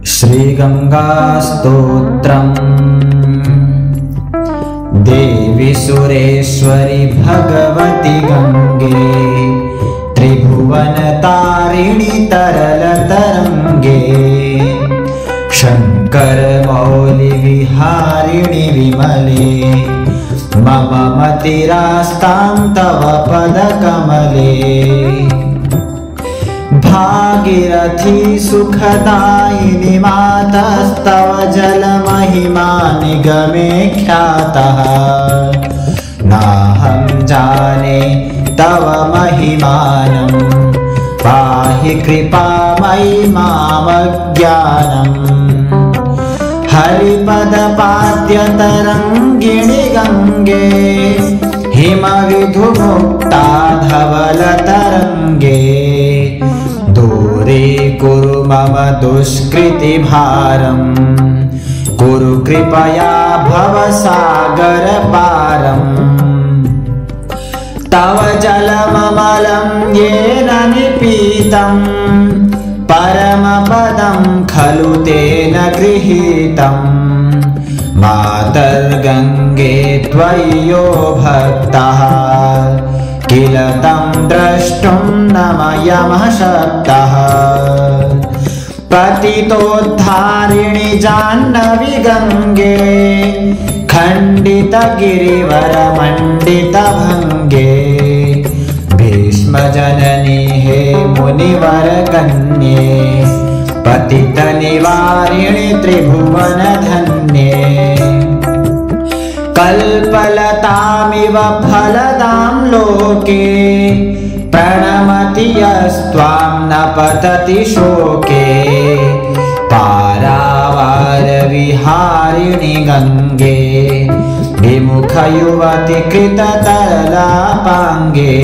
श्रीगंगास्तोत्रम्। देवी सुरेश्वरी भगवती गंगे, त्रिभुवनतारिणी तरलतरंगे, शंकर मौली विहारिणी विमले, मम मतिरास्तां तव पदकमले। भागीरथी सुखदायिनी मातस्तव जलमहिमा निगमे ख्यातः, नाहं जाने तव महिमानं, पाहि कृपामयि मामज्ञानम्। हरिपदपाद्यतरङ्गिणि गङ्गे, हिमविधुमुक्ता धवलतरङ्गे, दूरीकुरु मम दुष्कृतिभारम्, कुरु कृपया भवसागरपारम्। तव जलममलं येन निपीतं, परमपदं खलु तेन गृहीतं। मातर्गङ्गे त्वयि यो भक्तः, किल तं द्रष्टुं न मयमः शक्तः। पतितोद्धारिणि जाह्नवी गङ्गे, खण्डितगिरिवरमण्डितभङ्गे, भीष्मजननी हे मुनिवरकन्ये, पतितनिवारिणि त्रिभुवनधन्ये। कल्पलतामिव फलदां लोके, प्रणमति यस्त्वां न पतति शोके। पारावारविहारिणि गङ्गे, विमुखयुवति कृततरलापाङ्गे।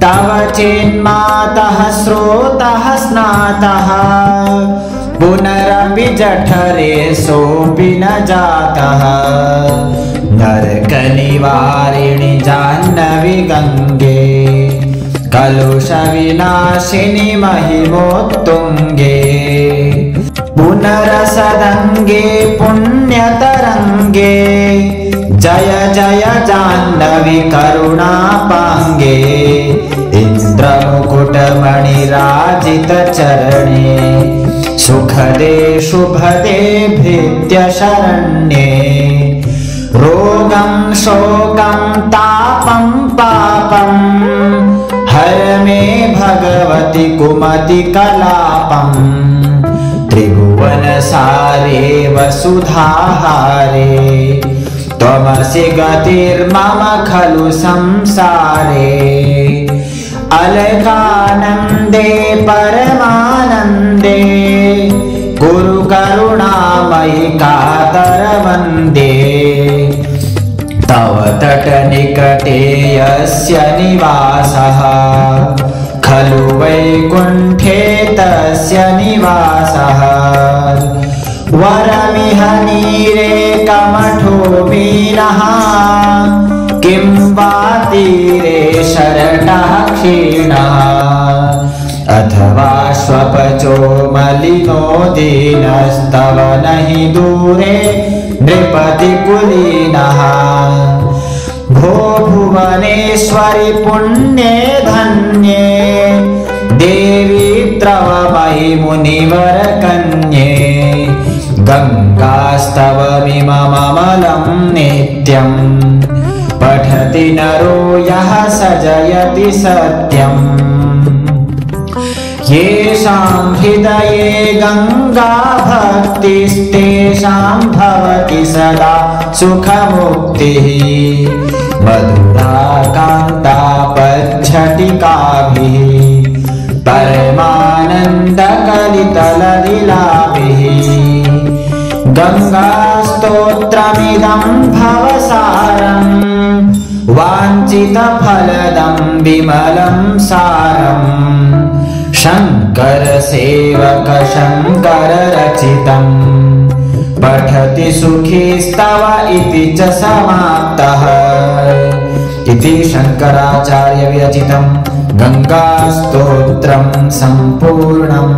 तव चेन्मातः स्रोतः स्नातः, पुनरपि जठरे सोऽपि न जातः। नरकनिवारिणि जाह्नवी गङ्गे, कलुषविनाशिनि महिमोत्तुङ्गे। पुनरसदङ्गे पुण्यतरङ्गे, जय जय जाह्नवी करुणापाङ्गे। इन्द्रमुकुटमणिराजितचरणे, सुखदे शुभदे भृत्यशरण्ये। रोगं शोकं तापं पापं, हर मे भगवति कुमतिकलापम्। त्रिभुवनसारे वसुधाहारे, त्वमसि गतिर्मम खलु संसारे। अलकानन्दे परमानन्दे, कुरु करुणामयि कातरवन्दे। तव तटनिकटे यस्य निवासः, खलु वैकुण्ठे तस्य निवासः। वरमिह नीरे कमठो मीनः, किं वा तीरे शरटः क्षीणः। अथवा श्वपचो मलिनो दीनस्तव नहि दूरे नृपतिकुलीनः। भो भुवनेश्वरि पुण्ये धन्ये, देवी तव मयि मुनिवरकन्ये। गङ्गास्तवमिममलं नित्यं, पठति नरो यः स जयति सत्यम्। येषां हृदये गङ्गा भक्तिस्तेषां भवति सदा सुखमुक्तिः। मधुरा कान्ता पच्छटिकाभिः, परमानन्दकलितललिलाभिः। गङ्गास्तोत्रमिदं भवसारम्, वाञ्छितफलदं विमलं सारम्। शङ्करसेवक शङ्कररचितम्, पठति सुखीस्तव इति च समाप्तः। इति शङ्कराचार्य विरचितं गङ्गास्तोत्रं सम्पूर्णम्।